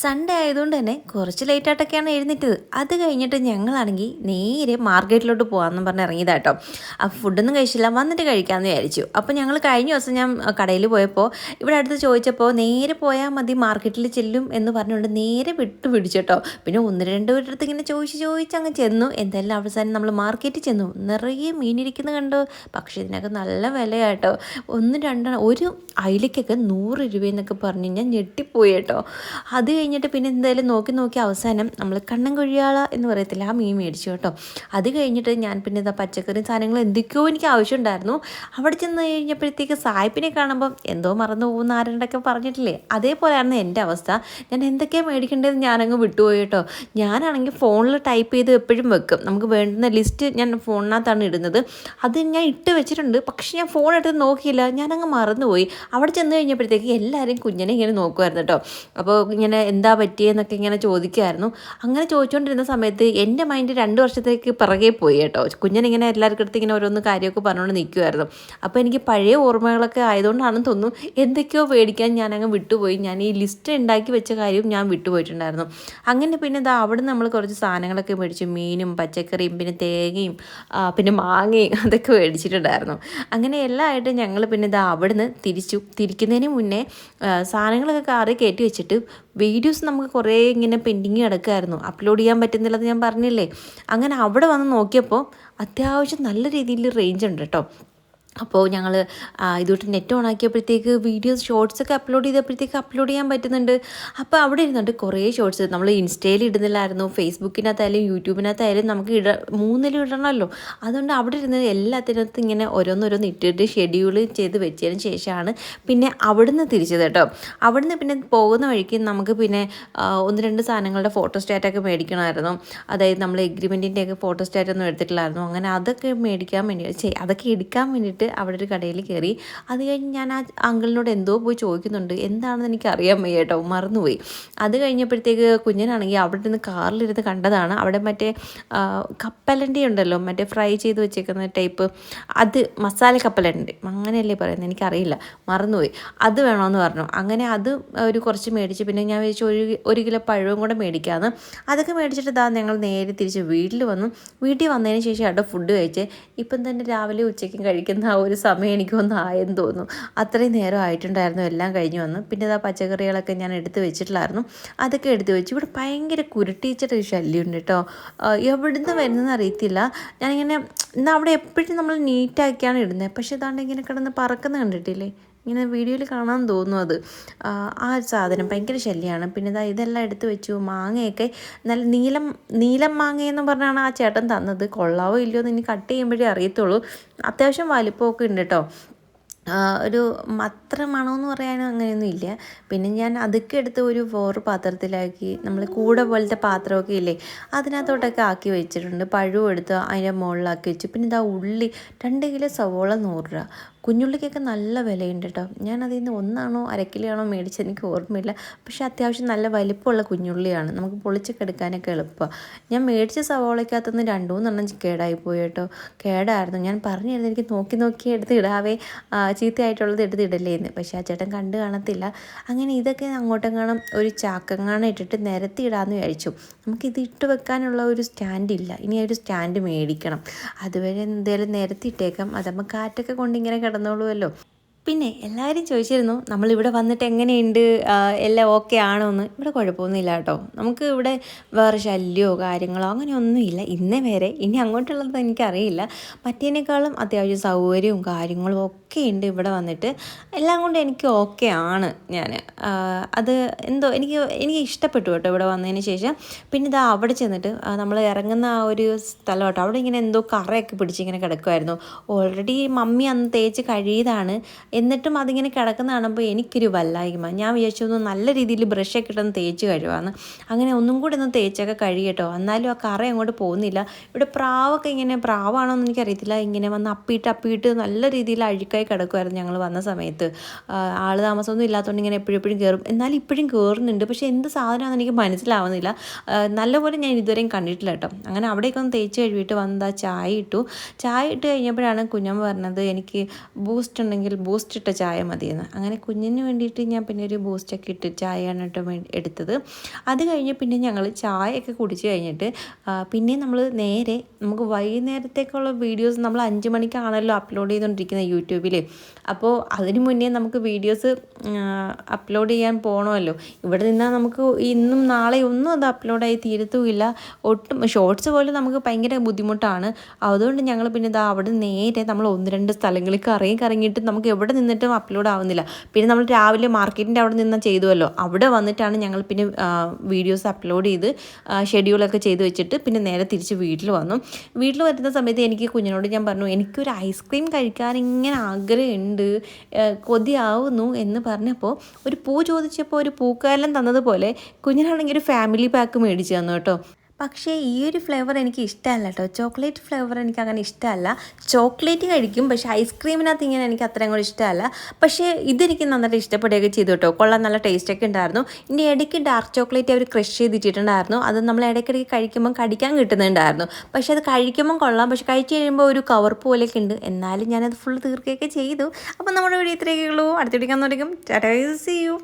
Sunday ആയതുകൊണ്ട് തന്നെ കുറച്ച് ലേറ്റായിട്ടൊക്കെയാണ് എഴുന്നേറ്റത്. അത് കഴിഞ്ഞിട്ട് ഞങ്ങളാണെങ്കിൽ നേരെ മാർക്കറ്റിലോട്ട് പോകാമെന്ന് പറഞ്ഞ് ഇറങ്ങിയതാട്ടോ. അപ്പോൾ ഫുഡൊന്നും കഴിച്ചില്ല, വന്നിട്ട് കഴിക്കാമെന്ന് വിചാരിച്ചു. അപ്പോൾ ഞങ്ങൾ കഴിഞ്ഞ ദിവസം ഞാൻ കടയിൽ പോയപ്പോൾ ഇവിടെ അടുത്ത് ചോദിച്ചപ്പോൾ നേരെ പോയാൽ മതി, മാർക്കറ്റിൽ ചെല്ലും എന്ന് പറഞ്ഞുകൊണ്ട് നേരെ വിട്ടു പിടിച്ചോട്ടോ. പിന്നെ ഒന്ന് രണ്ട് വീട്ടടുത്ത് ഇങ്ങനെ ചോദിച്ച് അങ്ങ് ചെന്നു. എന്തായാലും അവസാനം നമ്മൾ മാർക്കറ്റിൽ ചെന്നു. നിറയെ മീനിരിക്കുന്നത് കണ്ടു. പക്ഷേ ഇതിനൊക്കെ നല്ല വിലയാട്ടോ. ഒന്ന് രണ്ടെണ്ണം ഒരു അയിലക്കൊക്കെ 100 രൂപയെന്നൊക്കെ പറഞ്ഞ് ഞാൻ ഞെട്ടിപ്പോയി കേട്ടോ. അത് കഴിഞ്ഞിട്ട് പിന്നെ എന്തായാലും നോക്കി അവസാനം നമ്മൾ കണ്ണൻ കൊഴിയാള എന്ന് പറയത്തില്ല, ആ മീൻ മേടിച്ചു കേട്ടോ. അത് കഴിഞ്ഞിട്ട് ഞാൻ പിന്നെ ഇതാ പച്ചക്കറി സാധനങ്ങൾ എന്തൊക്കെയോ എനിക്ക് ആവശ്യമുണ്ടായിരുന്നു. അവിടെ ചെന്ന് കഴിഞ്ഞപ്പോഴത്തേക്ക് സായിപ്പിനെ കാണുമ്പം എന്തോ മറന്നു പോകുന്ന ആരുണ്ടൊക്കെ പറഞ്ഞിട്ടില്ലേ, അതേപോലെയായിരുന്നു എൻ്റെ അവസ്ഥ. ഞാൻ എന്തൊക്കെയാണ് മേടിക്കേണ്ടതെന്ന് ഞാനങ്ങ് വിട്ടുപോയി കേട്ടോ. ഞാനാണെങ്കിൽ ഫോണിൽ ടൈപ്പ് ചെയ്ത് എപ്പോഴും വെക്കും, നമുക്ക് വേണ്ടുന്ന ലിസ്റ്റ് ഞാൻ ഫോണിനകത്താണ് ഇടുന്നത്. അത് ഞാൻ ഇട്ട് വെച്ചിട്ടുണ്ട്, പക്ഷേ ഞാൻ ഫോൺ എടുത്ത് നോക്കിയില്ല, ഞാനങ്ങ് മറന്നുപോയി. അവിടെ ചെന്ന് കഴിഞ്ഞപ്പോഴത്തേക്ക് എല്ലാവരും കുഞ്ഞിനെ ഇങ്ങനെ നോക്കുമായിരുന്നു കേട്ടോ. അപ്പോൾ ഇങ്ങനെ എന്താ പറ്റിയെന്നൊക്കെ ഇങ്ങനെ ചോദിക്കുമായിരുന്നു. അങ്ങനെ ചോദിച്ചുകൊണ്ടിരുന്ന സമയത്ത് എൻ്റെ മൈൻഡ് 2 വർഷത്തേക്ക് പിറകെ പോയി കേട്ടോ. കുഞ്ഞനിങ്ങനെ എല്ലാവർക്കും അടുത്ത് ഇങ്ങനെ ഓരോന്ന് കാര്യമൊക്കെ പറഞ്ഞുകൊണ്ട് നിൽക്കുമായിരുന്നു. അപ്പോൾ എനിക്ക് പഴയ ഓർമ്മകളൊക്കെ ആയതുകൊണ്ടാണെന്ന് തോന്നുന്നു എന്തൊക്കെയോ മേടിക്കാൻ ഞാനങ്ങ് വിട്ടുപോയി. ഞാൻ ഈ ലിസ്റ്റ് ഉണ്ടാക്കി വെച്ച കാര്യം ഞാൻ വിട്ടുപോയിട്ടുണ്ടായിരുന്നു. അങ്ങനെ പിന്നെ ഇതാ അവിടെ നമ്മൾ കുറച്ച് സാധനങ്ങളൊക്കെ മേടിച്ചു, മീനും പച്ചക്കറിയും പിന്നെ തേങ്ങയും പിന്നെ മാങ്ങയും അതൊക്കെ മേടിച്ചിട്ടുണ്ടായിരുന്നു. അങ്ങനെ എല്ലാം ആയിട്ട് ഞങ്ങൾ പിന്നെ ഇതാ അവിടുന്ന് തിരിക്കുന്നതിന് മുന്നേ സാധനങ്ങളൊക്കെ കാറിൽ കയറ്റി വെച്ചിട്ട് വീഡിയോസ് നമുക്ക് കുറേ ഇങ്ങനെ പെൻഡിങ് കിടക്കുമായിരുന്നു, അപ്ലോഡ് ചെയ്യാൻ പറ്റുന്നില്ലെന്ന് ഞാൻ പറഞ്ഞില്ലേ. അങ്ങനെ അവിടെ വന്ന് നോക്കിയപ്പോൾ അത്യാവശ്യം നല്ല രീതിയിൽ റേഞ്ച് ഉണ്ട് കേട്ടോ. അപ്പോൾ ഞങ്ങൾ ഇതോട്ട് നെറ്റ് ഓൺ ആക്കിയപ്പോഴത്തേക്ക് വീഡിയോസ് ഷോർട്സൊക്കെ അപ്ലോഡ് ചെയ്യാൻ പറ്റുന്നുണ്ട്. അപ്പോൾ അവിടെ ഇരുന്നിട്ട് കുറേ ഷോർട്സ് നമ്മൾ ഇൻസ്റ്റയിൽ ഇടുന്നില്ലായിരുന്നു, ഫേസ്ബുക്കിനകത്തായാലും യൂട്യൂബിനകത്തായാലും നമുക്ക് മൂന്നിലും ഇടണമല്ലോ. അതുകൊണ്ട് അവിടെ ഇരുന്ന് എല്ലാത്തിനകത്തും ഇങ്ങനെ ഓരോന്നോരോന്ന് ഇട്ടിട്ട് ഷെഡ്യൂൾ ചെയ്ത് വെച്ചതിന് ശേഷമാണ് പിന്നെ അവിടുന്ന് തിരിച്ചത് കേട്ടോ. അവിടുന്ന് പിന്നെ പോകുന്ന വഴിക്ക് നമുക്ക് പിന്നെ 1-2 സാധനങ്ങളുടെ ഫോട്ടോസ്റ്റാറ്റൊക്കെ മേടിക്കണമായിരുന്നു. അതായത് നമ്മൾ എഗ്രിമെൻറ്റിൻ്റെയൊക്കെ ഫോട്ടോസ്റ്റാറ്റൊന്നും എടുത്തിട്ടില്ലായിരുന്നു. അങ്ങനെ അതൊക്കെ അതൊക്കെ എടുക്കാൻ വേണ്ടിയിട്ട് അവിടെ ഒരു കടയിൽ കയറി. അത് കഴിഞ്ഞ് ഞാൻ ആ അങ്കിളിനോട് എന്തോ പോയി ചോദിക്കുന്നുണ്ട്, എന്താണെന്ന് എനിക്ക് അറിയാൻ വയ്യ കേട്ടോ, മറന്നുപോയി. അത് കഴിഞ്ഞപ്പോഴത്തേക്ക് കുഞ്ഞനാണെങ്കിൽ അവിടെ നിന്ന് കാറിലിരുന്ന് കണ്ടതാണ്. അവിടെ മറ്റേ കപ്പലണ്ടി ഉണ്ടല്ലോ, മറ്റേ ഫ്രൈ ചെയ്ത് വെച്ചേക്കുന്ന ടൈപ്പ്, അത് മസാല കപ്പലണ്ടി അങ്ങനെയല്ലേ പറയുന്നത്, എനിക്കറിയില്ല, മറന്നുപോയി. അത് വേണമെന്ന് പറഞ്ഞു. അങ്ങനെ അത് ഒരു കുറച്ച് മേടിച്ച് പിന്നെ ഞാൻ വെച്ച് 1 കിലോ പഴവും കൂടെ മേടിക്കാമെന്ന്. അതൊക്കെ മേടിച്ചിട്ട് ഞങ്ങൾ നേരെ തിരിച്ച് വീട്ടിൽ വന്നു. വീട്ടിൽ വന്നതിന് ശേഷം അവിടെ ഫുഡ് കഴിച്ച് ഇപ്പം തന്നെ രാവിലെ ഉച്ചയ്ക്കും കഴിക്കുന്ന ആ ഒരു സമയം എനിക്കൊന്നും ആയെന്ന് തോന്നുന്നു. അത്രയും നേരം ആയിട്ടുണ്ടായിരുന്നു എല്ലാം കഴിഞ്ഞ് വന്ന്. പിന്നെ പച്ചക്കറികളൊക്കെ ഞാൻ എടുത്ത് വെച്ചിട്ടില്ലായിരുന്നു, അതൊക്കെ എടുത്ത് വെച്ച്. ഇവിടെ ഭയങ്കര കുരുട്ടീച്ചയുടെ ഒരു ശല്യമുണ്ട് കേട്ടോ. എവിടുന്ന് വരുന്നതെന്ന് അറിയത്തില്ല. ഞാനിങ്ങനെ എന്നാൽ അവിടെ എപ്പോഴും നമ്മൾ നീറ്റാക്കിയാണ് ഇടുന്നത്, പക്ഷേ ഇതാണ്ട് ഇങ്ങനെ കിടന്ന് പറക്കുന്ന കണ്ടിട്ടില്ലേ, ഇങ്ങനെ വീഡിയോയിൽ കാണാൻ തോന്നും. അത് ആ ഒരു സാധനം ഭയങ്കര ശല്യമാണ്. പിന്നെ ഇതെല്ലാം എടുത്ത് വെച്ചു. മാങ്ങയൊക്കെ നല്ല നീലം മാങ്ങയെന്ന് പറഞ്ഞാണ് ആ ചേട്ടൻ തന്നത്. കൊള്ളാവോ ഇല്ലയോ എന്ന് ഇനി കട്ട് ചെയ്യുമ്പോഴേ അറിയത്തുള്ളൂ. അത്യാവശ്യം വലിപ്പമൊക്കെ ഉണ്ട് കേട്ടോ. ഒരു അത്ര മണമെന്ന് പറയാനും അങ്ങനെയൊന്നും ഇല്ല. പിന്നെ ഞാൻ അതൊക്കെ എടുത്ത് ഒരു പാത്രത്തിലാക്കി, നമ്മൾ കൂടെ പോലത്തെ പാത്രമൊക്കെ ഇല്ലേ, അതിനകത്തോട്ടൊക്കെ ആക്കി വെച്ചിട്ടുണ്ട്. പഴവും എടുത്ത് അതിൻ്റെ മുകളിലാക്കി വെച്ചു. പിന്നെ ഉള്ളി 2 കിലോ സവോള 100 രൂപ. കുഞ്ഞുള്ളിക്കൊക്കെ നല്ല വിലയുണ്ട് കേട്ടോ. ഞാൻ അതിൽ നിന്ന് 1 1/2 കിലോയാണോ മേടിച്ചത് എനിക്ക് ഓർമ്മയില്ല. പക്ഷേ അത്യാവശ്യം നല്ല വലിപ്പമുള്ള കുഞ്ഞുള്ളിയാണ്, നമുക്ക് പൊളിച്ചൊക്കെ എടുക്കാനൊക്കെ എളുപ്പമാണ്. ഞാൻ മേടിച്ച സവോളയ്ക്കകത്തുനിന്ന് 2-3 എണ്ണം കേടായിപ്പോയി കേട്ടോ. കേടായിരുന്നു. ഞാൻ പറഞ്ഞിരുന്നു എനിക്ക് നോക്കി എടുത്ത് ഇടാവേ, ചീത്തയായിട്ടുള്ളത് എടുത്ത് ഇടല്ലേന്ന്. പക്ഷേ ആ ചേട്ടൻ കണ്ട് കാണത്തില്ല. അങ്ങനെ ഇതൊക്കെ അങ്ങോട്ടെങ്ങാനും ഒരു ചാക്കങ്ങാനും ഇട്ടിട്ട് നിരത്തി ഇടാമെന്ന് വിചാരിച്ചു. നമുക്കിത് ഇട്ട് വെക്കാനുള്ള ഒരു സ്റ്റാൻഡില്ല, ഇനി ഒരു സ്റ്റാൻഡ് മേടിക്കണം. അതുവരെ എന്തായാലും നിരത്തിയിട്ടേക്കാം, അതാകുമ്പോൾ കാറ്റൊക്കെ കൊണ്ടിങ്ങനെ കിടന്നോളുമല്ലോ. പിന്നെ എല്ലാവരും ചോദിച്ചിരുന്നു നമ്മളിവിടെ വന്നിട്ട് എങ്ങനെയുണ്ട്, എല്ലാം ഓക്കെ ആണോ എന്ന്. ഇവിടെ കുഴപ്പമൊന്നുമില്ല കേട്ടോ. നമുക്ക് ഇവിടെ വേറെ ശല്യമോ കാര്യങ്ങളോ അങ്ങനെയൊന്നുമില്ല ഇന്നേ വരെ. ഇനി അങ്ങോട്ടുള്ളത് എനിക്കറിയില്ല. മറ്റേനേക്കാളും അത്യാവശ്യം സൗകര്യവും കാര്യങ്ങളും ഒക്കെ ഉണ്ട് ഇവിടെ വന്നിട്ട്. എല്ലാം കൊണ്ട് എനിക്ക് ഓക്കെ ആണ്. ഞാൻ അത് എന്തോ എനിക്ക് ഇഷ്ടപ്പെട്ടു കേട്ടോ ഇവിടെ വന്നതിന് ശേഷം. പിന്നെ അവിടെ ചെന്നിട്ട് നമ്മൾ ഇറങ്ങുന്ന ആ ഒരു സ്ഥലം കേട്ടോ, അവിടെ ഇങ്ങനെ എന്തോ കറയൊക്കെ പിടിച്ചിങ്ങനെ കിടക്കുമായിരുന്നു. ഓൾറെഡി മമ്മി അന്ന് തേച്ച് കഴിയതാണ്, എന്നിട്ടും അതിങ്ങനെ കിടക്കുന്ന കാണുമ്പോൾ എനിക്കൊരു വല്ലായ്മ. ഞാൻ വിചാരിച്ചു നല്ല രീതിയിൽ ബ്രഷൊക്കെ ഇട്ടൊന്ന് തേച്ച് കഴിയുവാന്ന്. അങ്ങനെ ഒന്നും കൂടി ഒന്ന് തേച്ചൊക്കെ കഴിയട്ടോ. എന്നാലും ആ കറ അങ്ങോട്ട് പോകുന്നില്ല. ഇവിടെ പ്രാവൊക്കെ ഇങ്ങനെ, പ്രാവാണോ എന്ന് എനിക്കറിയത്തില്ല, ഇങ്ങനെ വന്ന് അപ്പിയിട്ട് നല്ല രീതിയിൽ അഴുക്കായി കിടക്കുമായിരുന്നു ഞങ്ങൾ വന്ന സമയത്ത്. ആൾ താമസമൊന്നും ഇല്ലാത്തതുകൊണ്ട് ഇങ്ങനെ എപ്പോഴും കയറും. എന്നാലും ഇപ്പോഴും കയറുന്നുണ്ട്, പക്ഷേ എന്ത് സാധനമാണെന്ന് എനിക്ക് മനസ്സിലാവുന്നില്ല. നല്ലപോലെ ഞാൻ ഇതുവരെയും കണ്ടിട്ടില്ല കേട്ടോ. അങ്ങനെ അവിടേക്ക് ഒന്ന് തേച്ച് കഴുകിയിട്ട് ചായ ഇട്ട് കഴിഞ്ഞപ്പോഴാണ് കുഞ്ഞമ്മ പറഞ്ഞത് എനിക്ക് ബൂസ്റ്റ് ഉണ്ടെങ്കിൽ ബൂസ്റ്റ് ബൂസ്റ്റ് ഇട്ട ചായ മതിയെന്ന്. അങ്ങനെ കുഞ്ഞിന് വേണ്ടിയിട്ട് ഞാൻ പിന്നെ ഒരു ബൂസ്റ്റൊക്കെ ഇട്ട് ചായയാണ് കേട്ടോ എടുത്തത്. അത് കഴിഞ്ഞ് പിന്നെ ഞങ്ങൾ ചായയൊക്കെ കുടിച്ച് കഴിഞ്ഞിട്ട് പിന്നെ നമ്മൾ നേരെ നമുക്ക് വൈകുന്നേരത്തേക്കുള്ള വീഡിയോസ് നമ്മൾ 5 മണിക്കാണല്ലോ അപ്ലോഡ് ചെയ്തുകൊണ്ടിരിക്കുന്നത് യൂട്യൂബിൽ. അപ്പോൾ അതിന് മുന്നേ നമുക്ക് വീഡിയോസ് അപ്ലോഡ് ചെയ്യാൻ പോകണമല്ലോ. ഇവിടെ നിന്നാൽ നമുക്ക് ഇന്നും നാളെ ഒന്നും അത് അപ്ലോഡായി തീരത്തുമില്ല. ഒട്ടും ഷോർട്സ് പോലും നമുക്ക് ഭയങ്കര ബുദ്ധിമുട്ടാണ്. അതുകൊണ്ട് ഞങ്ങൾ പിന്നെ ഇതാ അവിടെ നേരെ നമ്മൾ 1-2 സ്ഥലങ്ങളിൽ കറങ്ങിയിട്ട് നമുക്ക് എവിടെ നിന്നിട്ടും അപ്ലോഡ് ആവുന്നില്ല. പിന്നെ നമ്മൾ രാവിലെ മാർക്കറ്റിൻ്റെ അവിടെ നിന്ന് ചെയ്തുവല്ലോ, അവിടെ വന്നിട്ടാണ് ഞങ്ങൾ പിന്നെ വീഡിയോസ് അപ്ലോഡ് ചെയ്ത് ഷെഡ്യൂളൊക്കെ ചെയ്ത് വെച്ചിട്ട് പിന്നെ നേരെ തിരിച്ച് വീട്ടിൽ വന്നു. വീട്ടിൽ വരുന്ന സമയത്ത് എനിക്ക് കുഞ്ഞിനോട് ഞാൻ പറഞ്ഞു, എനിക്കൊരു ഐസ്ക്രീം കഴിക്കാൻ ഇങ്ങനെ ആഗ്രഹമുണ്ട്, കൊതിയാവുന്നു എന്ന് പറഞ്ഞപ്പോൾ ഒരു പൂ ചോദിച്ചപ്പോൾ ഒരു പൂക്കാലം തന്നതുപോലെ കുഞ്ഞിനാണെങ്കിൽ ഒരു ഫാമിലി പാക്ക് മേടിച്ച് തന്നു കേട്ടോ. പക്ഷേ ഈ ഒരു ഫ്ലേവർ എനിക്ക് ഇഷ്ടമല്ല കേട്ടോ. ചോക്ലേറ്റ് ഫ്ലേവർ എനിക്ക് അങ്ങനെ ഇഷ്ടമല്ല. ചോക്ലേറ്റ് കഴിക്കും, പക്ഷേ ഐസ്ക്രീമിനകത്ത് ഇങ്ങനെ എനിക്ക് അത്രയും കൂടി ഇഷ്ടമല്ല. പക്ഷേ ഇതെനിക്ക് നന്നായിട്ട് ഇഷ്ടപ്പെടുകയൊക്കെ ചെയ്തു കേട്ടോ. കൊള്ളാൻ, നല്ല ടേസ്റ്റൊക്കെ ഉണ്ടായിരുന്നു. ഇനി ഇടയ്ക്ക് ഡാർക്ക് ചോക്ലേറ്റ് അവർ ക്രഷ് ചെയ്തിട്ടുണ്ടായിരുന്നു. അത് നമ്മൾ ഇടയ്ക്കിടയ്ക്ക് കഴിക്കുമ്പം കടിക്കാൻ കിട്ടുന്നുണ്ടായിരുന്നു. പക്ഷേ അത് കഴിക്കുമ്പം കൊള്ളാം, പക്ഷേ കഴിച്ച് കഴിയുമ്പോൾ ഒരു കവർ പോലെയൊക്കെ ഉണ്ട്. എന്നാലും ഞാനത് ഫുൾ തീർക്കുകയൊക്കെ ചെയ്തു. അപ്പം നമ്മുടെ വീഡിയോ ഇത്രയൊക്കെ ഉള്ളൂ. അടുത്ത വീഡിയോ കാണുന്നതായിരിക്കും. Tata, see U.